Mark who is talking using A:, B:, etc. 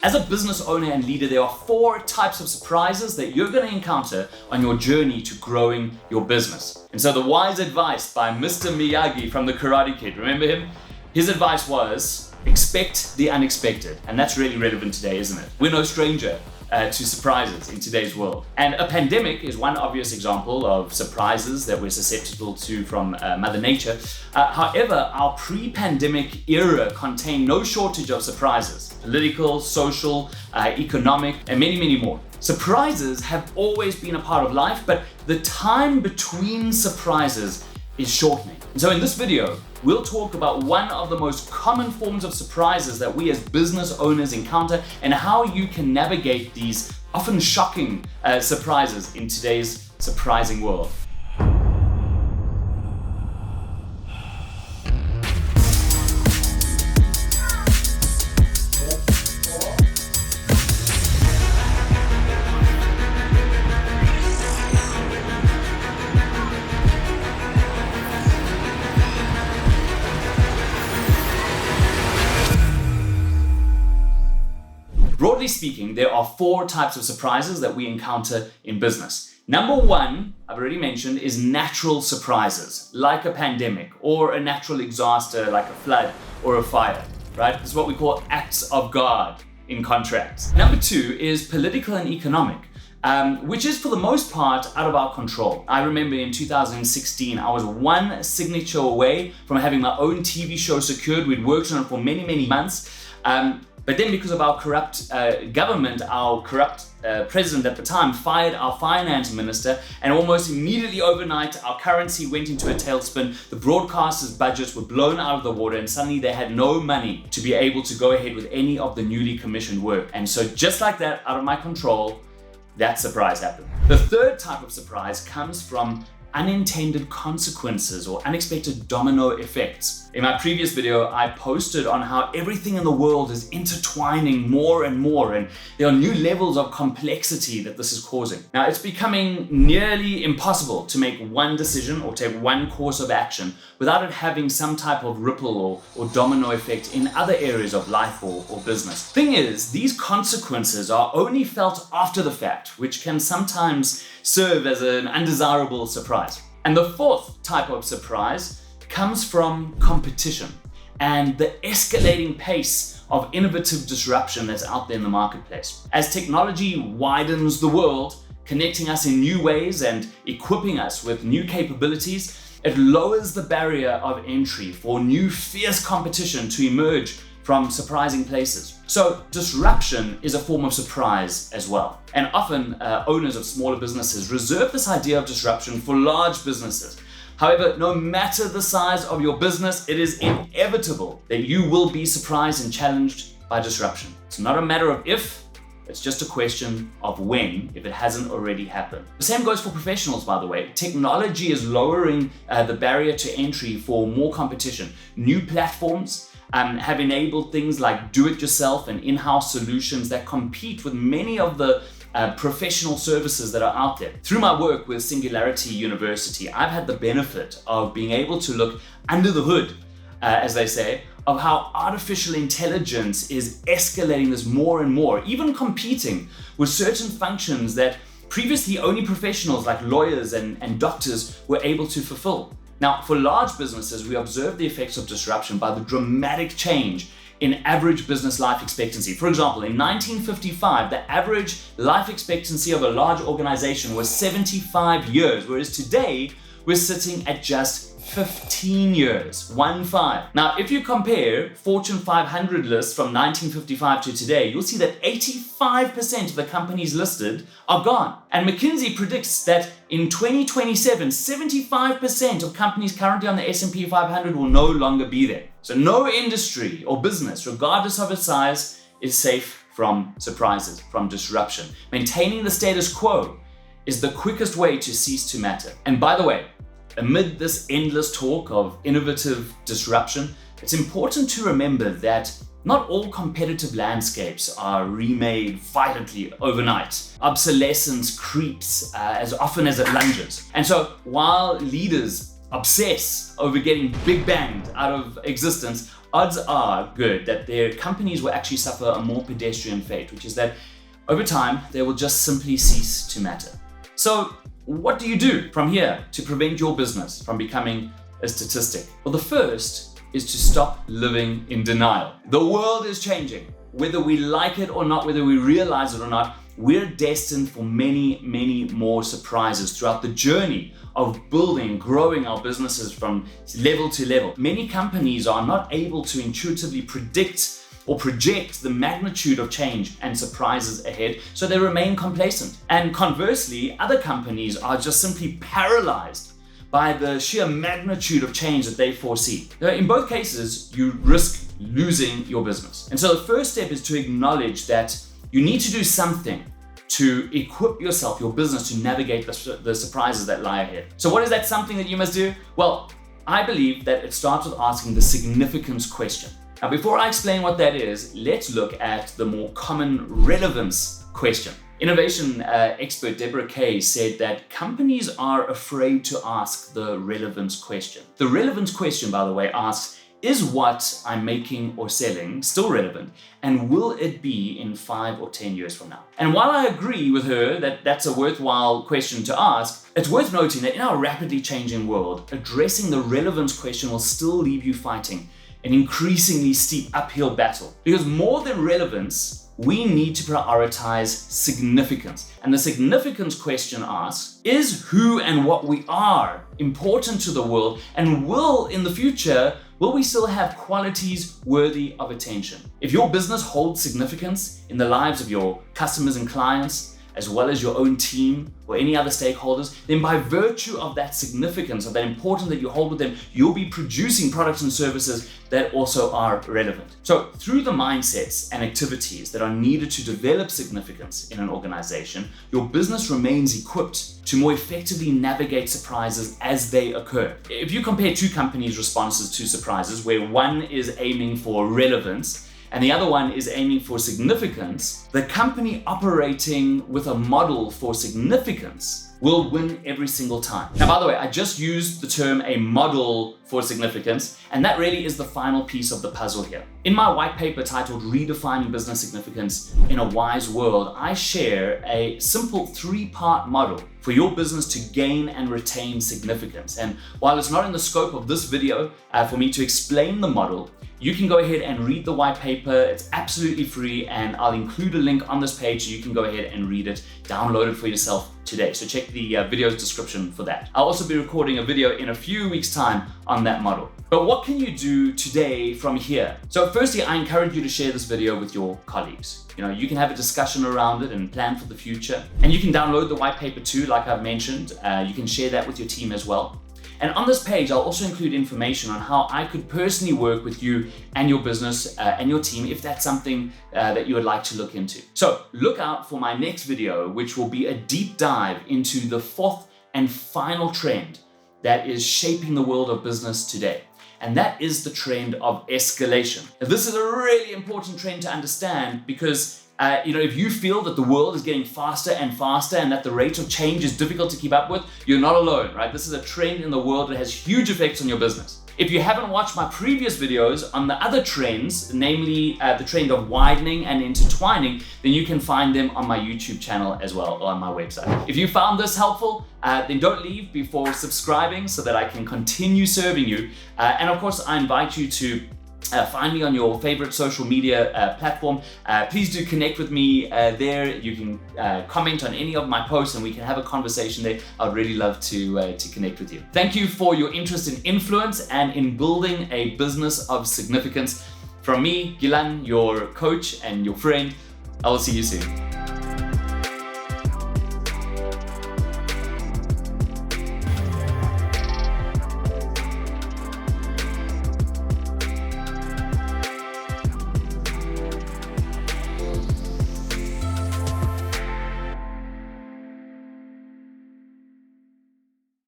A: As a business owner and leader, there are 4 types of surprises that you're going to encounter on your journey to growing your business. And so the wise advice by Mr. Miyagi from the Karate Kid, remember him? His advice was, expect the unexpected. And that's really relevant today, isn't it? We're no stranger to surprises in today's world. And a pandemic is one obvious example of surprises that we're susceptible to from Mother Nature. However, our pre-pandemic era contained no shortage of surprises: political, social, economic, and many, many more. Surprises have always been a part of life, but the time between surprises is shortening. And so in this video, we'll talk about one of the most common forms of surprises that we as business owners encounter and how you can navigate these often shocking surprises in today's surprising world. Broadly speaking, there are 4 types of surprises that we encounter in business. Number 1, I've already mentioned, is natural surprises, like a pandemic or a natural disaster like a flood or a fire, right? This is what we call acts of God in contracts. Number 2 is political and economic, which is for the most part out of our control. I remember in 2016, I was one signature away from having my own TV show secured. We'd worked on it for many, many months. But then because of our corrupt government, our corrupt president at the time fired our finance minister, and almost immediately overnight, our currency went into a tailspin. The broadcasters' budgets were blown out of the water, and suddenly they had no money to be able to go ahead with any of the newly commissioned work. And so just like that, out of my control, that surprise happened. The 3rd type of surprise comes from unintended consequences or unexpected domino effects. In my previous video, I posted on how everything in the world is intertwining more and more, and there are new levels of complexity that this is causing. Now, it's becoming nearly impossible to make one decision or take one course of action without it having some type of ripple or domino effect in other areas of life or business. Thing is, these consequences are only felt after the fact, which can sometimes serve as an undesirable surprise. And the 4th type of surprise comes from competition and the escalating pace of innovative disruption that's out there in the marketplace. As technology widens the world, connecting us in new ways and equipping us with new capabilities, it lowers the barrier of entry for new fierce competition to emerge from surprising places. So disruption is a form of surprise as well. And often owners of smaller businesses reserve this idea of disruption for large businesses. However, no matter the size of your business, it is inevitable that you will be surprised and challenged by disruption. It's not a matter of if, it's just a question of when, if it hasn't already happened. The same goes for professionals, by the way. Technology is lowering the barrier to entry for more competition. New platforms have enabled things like do-it-yourself and in-house solutions that compete with many of the professional services that are out there. Through my work with Singularity University, I've had the benefit of being able to look under the hood, as they say, of how artificial intelligence is escalating this more and more, even competing with certain functions that previously only professionals like lawyers and doctors were able to fulfill. Now, for large businesses, we observe the effects of disruption by the dramatic change in average business life expectancy. For example, in 1955, the average life expectancy of a large organization was 75 years, whereas today we're sitting at just 15 years, 1-5. Now, if you compare Fortune 500 lists from 1955 to today, you'll see that 85% of the companies listed are gone. And McKinsey predicts that in 2027, 75% of companies currently on the S&P 500 will no longer be there. So no industry or business, regardless of its size, is safe from surprises, from disruption. Maintaining the status quo is the quickest way to cease to matter. And by the way, amid this endless talk of innovative disruption, it's important to remember that not all competitive landscapes are remade violently overnight. Obsolescence creeps as often as it lunges. And so while leaders obsess over getting big banged out of existence, odds are good that their companies will actually suffer a more pedestrian fate, which is that over time, they will just simply cease to matter. So what do you do from here to prevent your business from becoming a statistic? Well, the first is to stop living in denial. The world is changing. Whether we like it or not, whether we realize it or not, we're destined for many, many more surprises throughout the journey of building, growing our businesses from level to level. Many companies are not able to intuitively predict or project the magnitude of change and surprises ahead, so they remain complacent. And conversely, other companies are just simply paralyzed by the sheer magnitude of change that they foresee. Now, in both cases, you risk losing your business. And so the first step is to acknowledge that you need to do something to equip yourself, your business, to navigate the surprises that lie ahead. So what is that something that you must do? Well, I believe that it starts with asking the significance question. Now, before I explain what that is, let's look at the more common relevance question. Innovation expert Deborah Kay said that companies are afraid to ask the relevance question. The relevance question, by the way, asks, is what I'm making or selling still relevant? And will it be in 5 or 10 years from now? And while I agree with her that that's a worthwhile question to ask, it's worth noting that in our rapidly changing world, addressing the relevance question will still leave you fighting an increasingly steep uphill battle. Because more than relevance, we need to prioritize significance. And the significance question asks, is who and what we are important to the world? And in the future, will we still have qualities worthy of attention? If your business holds significance in the lives of your customers and clients, as well as your own team or any other stakeholders, then by virtue of that significance, of that importance that you hold with them, you'll be producing products and services that also are relevant. So through the mindsets and activities that are needed to develop significance in an organization, your business remains equipped to more effectively navigate surprises as they occur. If you compare two companies' responses to surprises, where one is aiming for relevance and the other one is aiming for significance, the company operating with a model for significance will win every single time. Now, by the way, I just used the term a model for significance, and that really is the final piece of the puzzle here. In my white paper titled Redefining Business Significance in a Wise World, I share a simple 3-part model for your business to gain and retain significance. And while it's not in the scope of this video for me to explain the model, you can go ahead and read the white paper. It's absolutely free, and I'll include a link on this page so you can go ahead and read it, download it for yourself today. So check the video's description for that. I'll also be recording a video in a few weeks' time on that model. But what can you do today from here? So firstly, I encourage you to share this video with your colleagues. You can have a discussion around it and plan for the future. And you can download the white paper too, like I've mentioned. You can share that with your team as well. And on this page, I'll also include information on how I could personally work with you and your business and your team if that's something that you would like to look into. So look out for my next video, which will be a deep dive into the 4th and final trend that is shaping the world of business today. And that is the trend of escalation. Now, this is a really important trend to understand because if you feel that the world is getting faster and faster and that the rate of change is difficult to keep up with, you're not alone, right? This is a trend in the world that has huge effects on your business. If you haven't watched my previous videos on the other trends, namely the trend of widening and intertwining, then you can find them on my YouTube channel as well, or on my website. If you found this helpful, then don't leave before subscribing so that I can continue serving you. And of course, I invite you to find me on your favorite social media platform. Please do connect with me there. You can comment on any of my posts and we can have a conversation there. I'd really love to connect with you. Thank you for your interest in influence and in building a business of significance. From me, Gilan, your coach and your friend, I will see you soon.